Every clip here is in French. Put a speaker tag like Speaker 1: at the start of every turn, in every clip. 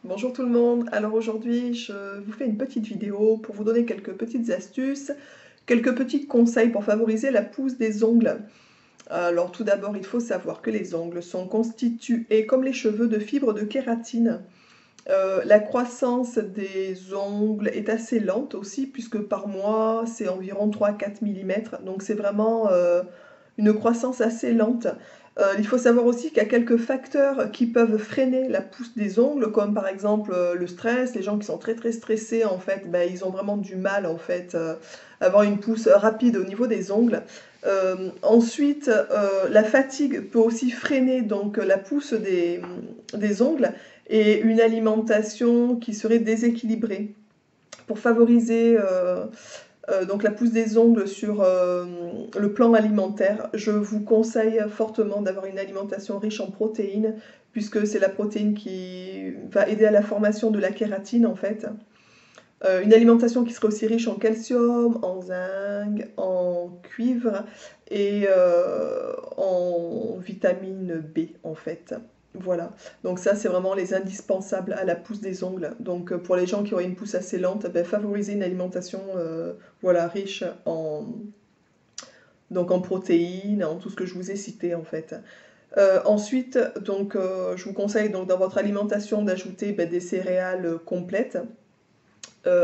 Speaker 1: Bonjour tout le monde, alors aujourd'hui je vous fais une petite vidéo pour vous donner quelques petites astuces, quelques petits conseils pour favoriser la pousse des ongles. Alors tout d'abord il faut savoir que les ongles sont constitués comme les cheveux de fibres de kératine. La croissance des ongles est assez lente aussi puisque par mois c'est environ 3 à 4 mm, donc c'est vraiment une croissance assez lente. Il faut savoir aussi qu'il y a quelques facteurs qui peuvent freiner la pousse des ongles, comme par exemple le stress. Les gens qui sont très stressés, en fait, ben, ils ont vraiment du mal en fait, à avoir une pousse rapide au niveau des ongles. Ensuite, la fatigue peut aussi freiner donc la pousse des ongles et une alimentation qui serait déséquilibrée. Pour favoriser donc la pousse des ongles sur le plan alimentaire, je vous conseille fortement d'avoir une alimentation riche en protéines, puisque c'est la protéine qui va aider à la formation de la kératine en fait. Une alimentation qui serait aussi riche en calcium, en zinc, en cuivre et en vitamine B en fait. Voilà, donc ça c'est vraiment les indispensables à la pousse des ongles. Donc pour les gens qui auraient une pousse assez lente, ben, favoriser une alimentation voilà, riche en protéines, en tout ce que je vous ai cité en fait. Ensuite, donc, je vous conseille donc, dans votre alimentation d'ajouter ben, des céréales complètes.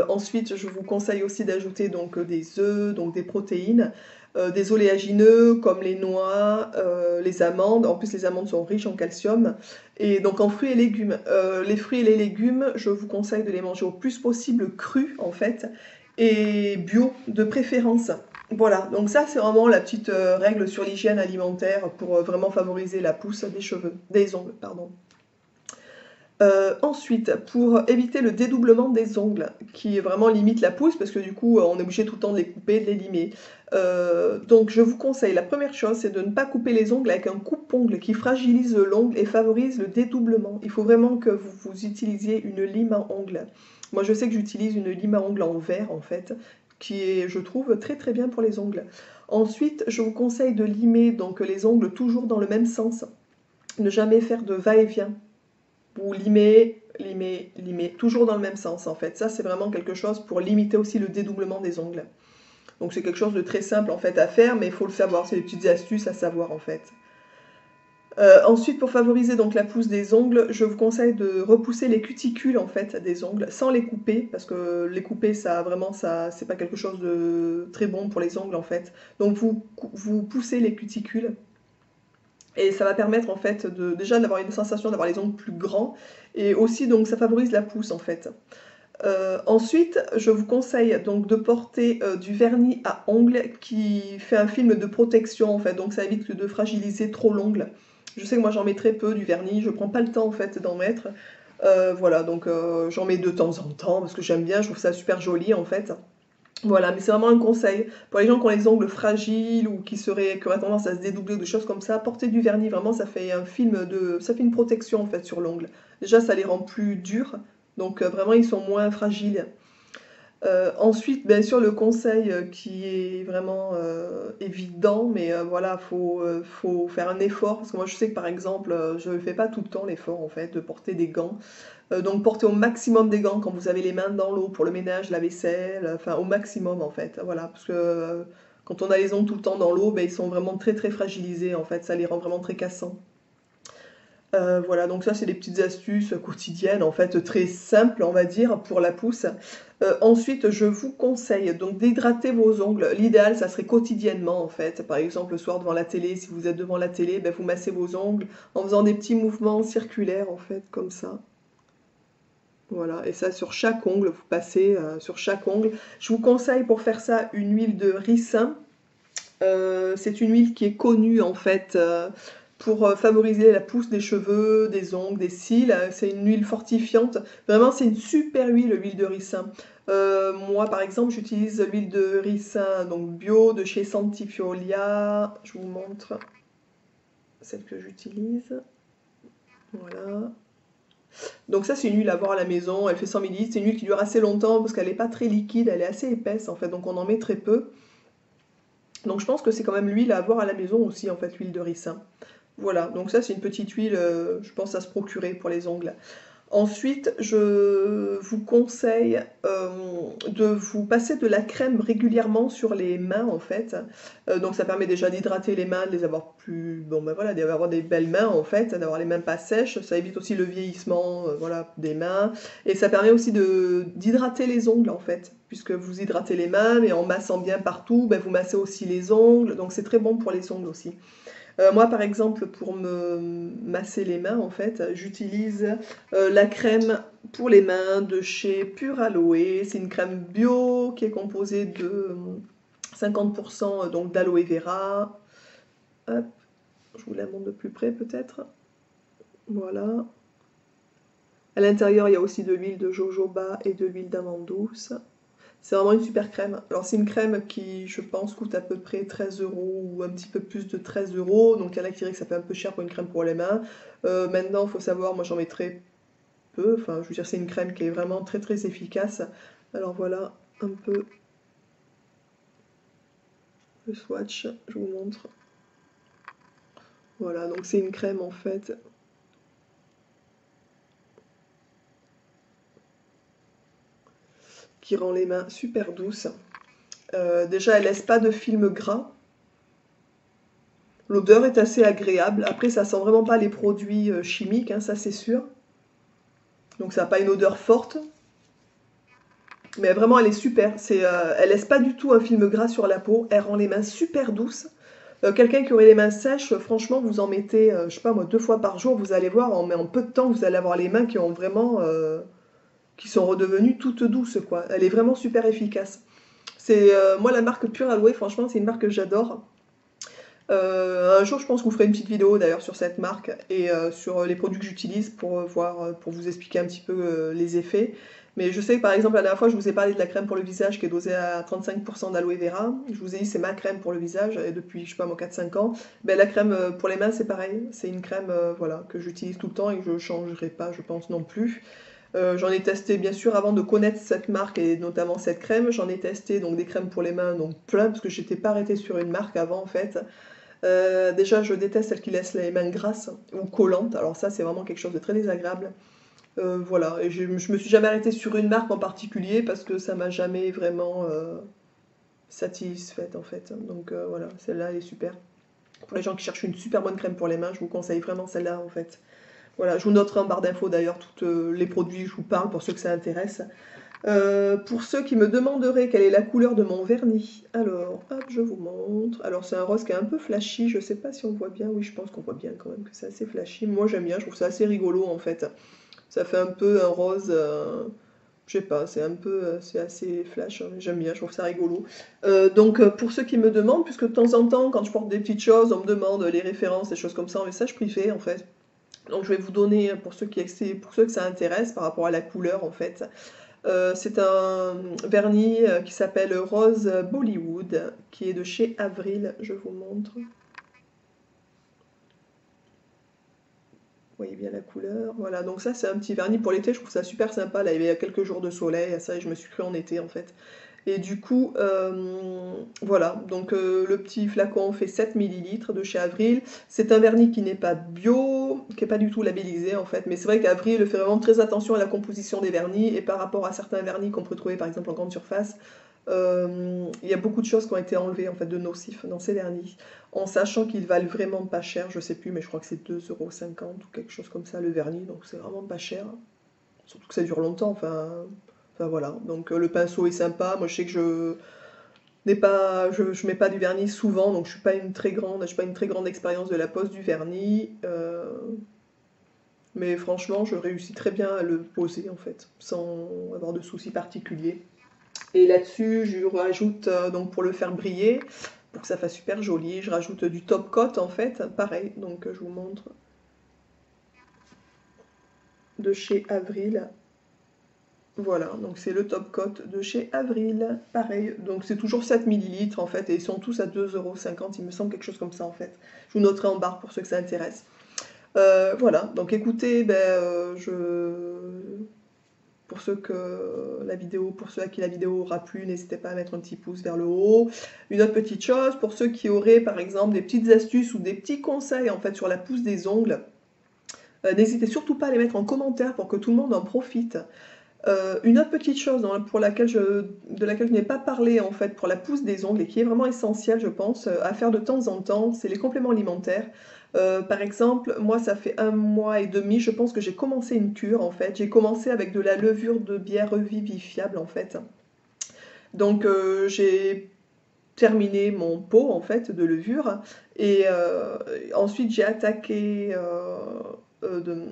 Speaker 1: Ensuite, je vous conseille aussi d'ajouter donc des œufs, donc des protéines, des oléagineux comme les noix, les amandes. En plus, les amandes sont riches en calcium. Et donc en fruits et légumes. Les fruits et les légumes, je vous conseille de les manger au plus possible crus en fait, et bio de préférence. Voilà, donc ça c'est vraiment la petite règle sur l'hygiène alimentaire pour vraiment favoriser la pousse des cheveux, des ongles, pardon. Ensuite, pour éviter le dédoublement des ongles, qui vraiment limite la pousse, parce que du coup, on est obligé tout le temps de les couper, de les limer. Donc je vous conseille, la première chose, c'est de ne pas couper les ongles avec un coupe-ongle qui fragilise l'ongle et favorise le dédoublement. Il faut vraiment que vous utilisiez une lime à ongles. Moi, je sais que j'utilise une lime à ongles en verre, en fait, qui est, je trouve, très bien pour les ongles. Ensuite, je vous conseille de limer donc les ongles toujours dans le même sens. Ne jamais faire de va-et-vient. Vous limez, toujours dans le même sens en fait. Ça c'est vraiment quelque chose pour limiter aussi le dédoublement des ongles. Donc c'est quelque chose de très simple en fait à faire, mais il faut le savoir, c'est des petites astuces à savoir en fait. Ensuite, pour favoriser donc la pousse des ongles, je vous conseille de repousser les cuticules en fait des ongles sans les couper, parce que les couper, ça vraiment, ça, c'est pas quelque chose de très bon pour les ongles en fait. Donc vous poussez les cuticules et ça va permettre en fait déjà d'avoir une sensation d'avoir les ongles plus grands et aussi donc ça favorise la pousse en fait. Ensuite, je vous conseille donc de porter du vernis à ongles qui fait un film de protection en fait, donc ça évite de fragiliser trop l'ongle. Je sais que moi j'en mets très peu du vernis, je prends pas le temps en fait d'en mettre. Voilà, donc j'en mets de temps en temps parce que j'aime bien, je trouve ça super joli en fait. Voilà, mais c'est vraiment un conseil. Pour les gens qui ont les ongles fragiles ou qui auraient tendance à se dédoubler ou des choses comme ça, porter du vernis, vraiment, ça fait une protection en fait sur l'ongle. Déjà, ça les rend plus durs, donc vraiment, ils sont moins fragiles. Ensuite, bien sûr, le conseil qui est vraiment évident, mais voilà, faut faire un effort, parce que moi, je sais que par exemple, je ne fais pas tout le temps l'effort en fait de porter des gants. Donc portez au maximum des gants quand vous avez les mains dans l'eau pour le ménage, la vaisselle, enfin au maximum en fait, voilà, parce que quand on a les ongles tout le temps dans l'eau, ben, ils sont vraiment très fragilisés en fait, ça les rend vraiment très cassants. Voilà, donc ça c'est des petites astuces quotidiennes en fait, très simples on va dire pour la pousse. Ensuite je vous conseille donc d'hydrater vos ongles. L'idéal ça serait quotidiennement en fait, par exemple le soir devant la télé, si vous êtes devant la télé, ben, vous massez vos ongles en faisant des petits mouvements circulaires en fait, comme ça. Voilà, et ça sur chaque ongle, vous passez sur chaque ongle. Je vous conseille pour faire ça une huile de ricin. C'est une huile qui est connue en fait pour favoriser la pousse des cheveux, des ongles, des cils. C'est une huile fortifiante. Vraiment, c'est une super huile, l'huile de ricin. Moi, par exemple, j'utilise l'huile de ricin donc bio de chez Santifiolia. Je vous montre celle que j'utilise. Voilà. Donc ça, c'est une huile à avoir à la maison, elle fait 100 ml. C'est une huile qui dure assez longtemps parce qu'elle n'est pas très liquide, elle est assez épaisse en fait, donc on en met très peu. Donc je pense que c'est quand même l'huile à avoir à la maison aussi en fait, l'huile de ricin. Voilà, donc ça c'est une petite huile, je pense à se procurer pour les ongles. Ensuite, je vous conseille de vous passer de la crème régulièrement sur les mains en fait. Donc ça permet déjà d'hydrater les mains, de les avoir plus, bon ben voilà, d'avoir des belles mains en fait, d'avoir les mains pas sèches. Ça évite aussi le vieillissement, voilà, des mains. Et ça permet aussi d'hydrater les ongles en fait, puisque vous hydratez les mains, mais en massant bien partout, ben, vous massez aussi les ongles. Donc c'est très bon pour les ongles aussi. Moi, par exemple, pour me masser les mains, en fait, j'utilise la crème pour les mains de chez Pure Aloe. C'est une crème bio qui est composée de 50% donc d'aloe vera. Hop, je vous la montre de plus près peut-être. Voilà. À l'intérieur, il y a aussi de l'huile de jojoba et de l'huile d'amande douce. C'est vraiment une super crème. Alors c'est une crème qui, je pense, coûte à peu près 13 euros ou un petit peu plus de 13 euros. Donc il y en a qui diraient que ça fait un peu cher pour une crème pour les mains. Maintenant, il faut savoir, moi j'en mets très peu. Enfin, je veux dire, c'est une crème qui est vraiment très très efficace. Alors voilà un peu le swatch, je vous montre. Voilà, donc c'est une crème en fait qui rend les mains super douces. Déjà, elle laisse pas de film gras. L'odeur est assez agréable. Après, ça sent vraiment pas les produits chimiques, hein, ça c'est sûr. Donc ça n'a pas une odeur forte. Mais vraiment, elle est super. Elle laisse pas du tout un film gras sur la peau. Elle rend les mains super douces. Quelqu'un qui aurait les mains sèches, franchement, vous en mettez, je sais pas moi, 2 fois par jour, vous allez voir, en peu de temps, vous allez avoir les mains qui ont vraiment, qui sont redevenues toutes douces, quoi. Elle est vraiment super efficace. C'est moi la marque Pure Aloe, franchement, c'est une marque que j'adore. Un jour, je pense que vous ferez une petite vidéo d'ailleurs sur cette marque et sur les produits que j'utilise pour voir, pour vous expliquer un petit peu les effets. Mais je sais que par exemple, la dernière fois, je vous ai parlé de la crème pour le visage qui est dosée à 35% d'aloe vera. Je vous ai dit, c'est ma crème pour le visage et depuis, je sais pas moi, 4-5 ans. Ben, la crème pour les mains, c'est pareil. C'est une crème voilà, que j'utilise tout le temps et que je ne changerai pas, je pense non plus. J'en ai testé bien sûr avant de connaître cette marque et notamment cette crème. J'en ai testé donc des crèmes pour les mains, donc plein, parce que j'étais pas arrêtée sur une marque avant en fait. Déjà, je déteste celles qui laissent les mains grasses ou collantes. Alors ça, c'est vraiment quelque chose de très désagréable. Voilà, et je me suis jamais arrêtée sur une marque en particulier parce que ça m'a jamais vraiment satisfaite en fait. Donc voilà, celle-là elle est super. Pour les gens qui cherchent une super bonne crème pour les mains, je vous conseille vraiment celle-là en fait. Voilà, je vous noterai en barre d'infos d'ailleurs tous les produits que je vous parle pour ceux que ça intéresse. Pour ceux qui me demanderaient quelle est la couleur de mon vernis, alors, hop, je vous montre. Alors, c'est un rose qui est un peu flashy, je sais pas si on voit bien. Oui, je pense qu'on voit bien quand même que c'est assez flashy. Moi, j'aime bien, je trouve ça assez rigolo en fait. Ça fait un peu un rose, je sais pas, c'est un peu, c'est assez flash, hein, j'aime bien, je trouve ça rigolo. Donc, pour ceux qui me demandent, puisque de temps en temps, quand je porte des petites choses, on me demande les références, des choses comme ça en message privé en fait. Donc, je vais vous donner, pour ceux que ça intéresse, par rapport à la couleur en fait. C'est un vernis qui s'appelle Rose Bollywood, qui est de chez Avril. Je vous montre. Vous voyez bien la couleur. Voilà, donc ça c'est un petit vernis pour l'été. Je trouve ça super sympa. Là, il y a quelques jours de soleil, à ça, et je me suis cru en été en fait. Et du coup, voilà, donc le petit flacon fait 7 millilitres de chez Avril. C'est un vernis qui n'est pas bio, qui n'est pas du tout labellisé en fait, mais c'est vrai qu'Avril fait vraiment très attention à la composition des vernis, et par rapport à certains vernis qu'on peut trouver par exemple en grande surface, il y a beaucoup de choses qui ont été enlevées en fait de nocifs dans ces vernis, en sachant qu'ils valent vraiment pas cher, je sais plus, mais je crois que c'est 2,50 € ou quelque chose comme ça le vernis, donc c'est vraiment pas cher. Surtout que ça dure longtemps, enfin voilà. Donc le pinceau est sympa. Moi je sais que je mets pas du vernis souvent, donc je suis pas j'ai pas une très grande expérience de la pose du vernis. Mais franchement, je réussis très bien à le poser en fait, sans avoir de soucis particuliers. Et là-dessus, je rajoute donc pour le faire briller, pour que ça fasse super joli, je rajoute du top coat en fait, pareil. Donc je vous montre de chez Avril. Voilà, donc c'est le top coat de chez Avril, pareil, donc c'est toujours 7 millilitres en fait, et ils sont tous à 2,50 €, il me semble, quelque chose comme ça en fait. Je vous noterai en barre pour ceux que ça intéresse. Voilà, donc écoutez, pour pour ceux à qui la vidéo aura plu, n'hésitez pas à mettre un petit pouce vers le haut. Une autre petite chose, pour ceux qui auraient par exemple des petites astuces ou des petits conseils en fait sur la pousse des ongles, N'hésitez surtout pas à les mettre en commentaire pour que tout le monde en profite. Une autre petite chose de laquelle je n'ai pas parlé en fait pour la pousse des ongles et qui est vraiment essentielle je pense, à faire de temps en temps, c'est les compléments alimentaires. Par exemple, moi ça fait 1 mois et demi, je pense que j'ai commencé une cure en fait. J'ai commencé avec de la levure de bière revivifiable en fait. Donc j'ai terminé mon pot en fait de levure et ensuite j'ai attaqué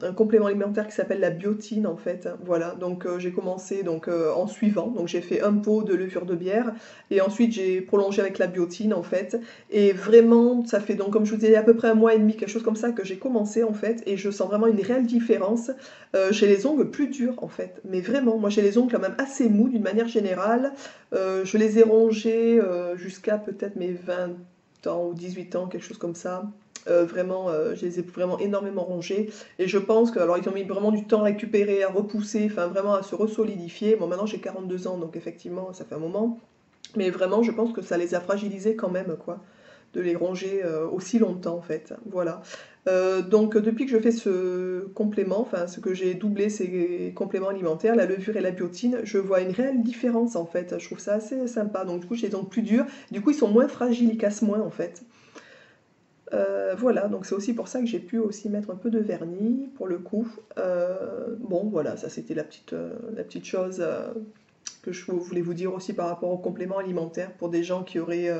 Speaker 1: un complément alimentaire qui s'appelle la biotine en fait. Voilà, donc j'ai commencé donc en suivant, donc j'ai fait un pot de levure de bière et ensuite j'ai prolongé avec la biotine en fait. Et vraiment, ça fait donc comme je vous disais à peu près 1 mois et demi, quelque chose comme ça que j'ai commencé en fait et je sens vraiment une réelle différence. J'ai les ongles plus durs en fait, mais vraiment, moi j'ai les ongles quand même assez mous d'une manière générale. Je les ai rongés jusqu'à peut-être mes 20 ans ou 18 ans, quelque chose comme ça. Vraiment, je les ai vraiment énormément rongés. Et je pense que, alors ils ont mis vraiment du temps à récupérer, à repousser, enfin vraiment à se resolidifier. Bon, maintenant j'ai 42 ans, donc effectivement, ça fait un moment. Mais vraiment, je pense que ça les a fragilisés quand même, quoi, de les ronger aussi longtemps, en fait. Voilà. Donc, depuis que je fais ce complément, enfin, ce que j'ai doublé ces compléments alimentaires, la levure et la biotine, je vois une réelle différence, en fait. Je trouve ça assez sympa. Donc, du coup, j'ai les ongles plus durs. Du coup, ils sont moins fragiles, ils cassent moins, en fait. Voilà, donc c'est aussi pour ça que j'ai pu aussi mettre un peu de vernis, pour le coup. Bon, voilà, ça c'était la petite chose que je voulais vous dire aussi par rapport aux compléments alimentaires pour des gens qui auraient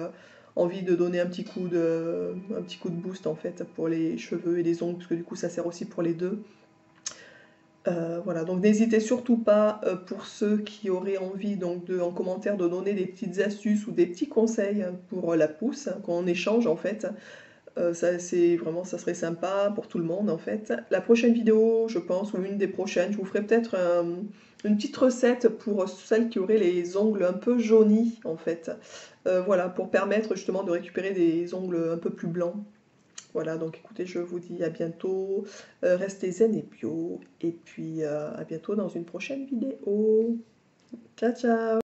Speaker 1: envie de donner un petit coup de boost en fait pour les cheveux et les ongles, parce que du coup ça sert aussi pour les deux. Voilà, donc n'hésitez surtout pas pour ceux qui auraient envie donc en commentaire de donner des petites astuces ou des petits conseils pour la pousse, qu'on échange en fait. Ça, c'est vraiment, ça serait sympa pour tout le monde en fait. La prochaine vidéo, je pense, ou une des prochaines, je vous ferai peut-être une petite recette pour celles qui auraient les ongles un peu jaunis en fait. Voilà, pour permettre justement de récupérer des ongles un peu plus blancs. Voilà, donc écoutez, je vous dis à bientôt. Restez zen et bio. Et puis à bientôt dans une prochaine vidéo. Ciao, ciao!